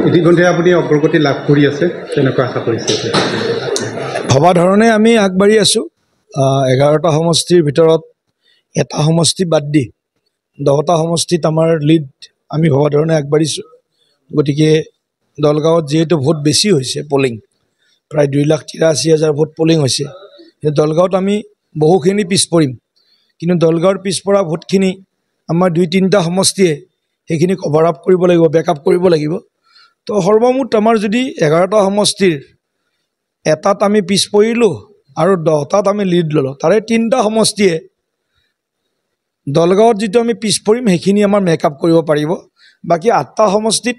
ইতিমধ্যে আপুনি অগ্ৰগতি লাভ কৰি আছে, কেনেকুৱা আশা কৰিছে? ভবা ধৰণে আমি আগবাঢ়ি আছোঁ। 11টা সমষ্টিৰ ভিতৰত এটা সমষ্টি বাদ দি 10টা সমষ্টিত আমাৰ লিড আমি ভবা ধৰণে আগবাঢ়িছোঁ। গতিকে দলগাঁৱত যিহেতু ভোট বেছি হৈছে, পলিং প্ৰায় 2,83,000 ভোট পলিং হৈছে, দলগাঁৱত আমি বহুখিনি পিছ পৰিম। কিন্তু দলগাঁৱৰ পিছপৰা ভোটখিনি আমাৰ 2-3টা সমষ্টিয়ে সেইখিনি কভাৰ আপ কৰিব লাগিব, বেক আপ কৰিব লাগিব। তো সৰ্বমুঠ আমাৰ যদি 11টা সমষ্টিৰ এটাত আমি পিছ পৰিলোঁ আৰু 10টাত আমি লিড ল'লোঁ, তাৰে 3টা সমষ্টিয়ে দলগাঁৱত যিটো আমি পিছ পৰিম সেইখিনি আমাৰ মেকআপ কৰিব পাৰিব। বাকী 8টা সমষ্টিত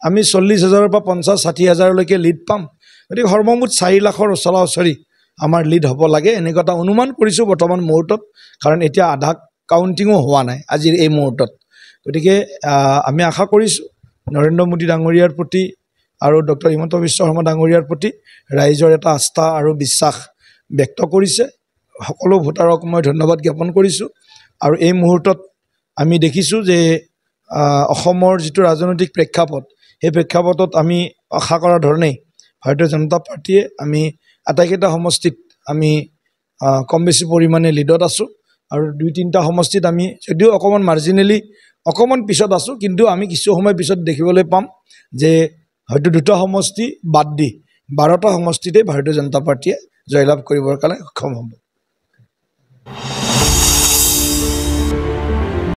আমি 40,000-ৰ পৰা 50,000-60,000লৈকে লিড পাম। গতিকে সৰ্বমুঠ 4 লাখৰ ওচৰা-ওচৰি আমাৰ লিড হ'ব লাগে, এনেকুৱা এটা অনুমান কৰিছোঁ বৰ্তমান মুহূৰ্তত, কাৰণ এতিয়া আধা কাউণ্টিঙো হোৱা নাই আজিৰ এই মুহূৰ্তত। গতিকে আমি আশা কৰিছোঁ নৰেন্দ্ৰ মোদী ডাঙৰীয়াৰ প্ৰতি আৰু ডক্টৰ হিমন্ত বিশ্ব শৰ্মা ডাঙৰীয়াৰ প্ৰতি ৰাইজৰ এটা আস্থা আৰু বিশ্বাস ব্যক্ত কৰিছে। সকলো ভোটাৰক মই ধন্যবাদ জ্ঞাপন কৰিছোঁ। আৰু এই মুহূৰ্তত আমি দেখিছোঁ যে অসমৰ যিটো ৰাজনৈতিক প্ৰেক্ষাপট, সেই প্ৰেক্ষাপটত আমি আশা কৰাৰ ধৰণেই ভাৰতীয় জনতা পাৰ্টীয়ে আমি আটাইকেইটা সমষ্টিত আমি কম বেছি পৰিমাণে লিডত আছোঁ। আৰু 2-3টা সমষ্টিত আমি যদিও অকণমান মাৰ্জিনেলি অকণমান পিছত আছোঁ, কিন্তু আমি কিছু সময় পিছত দেখিবলৈ পাম যে হয়তো 2টা সমষ্টি বাদ দি 12টা সমষ্টিতে ভাৰতীয় জনতা পাৰ্টীয়ে জয়লাভ কৰিবৰ কাৰণে সক্ষম হ'ব।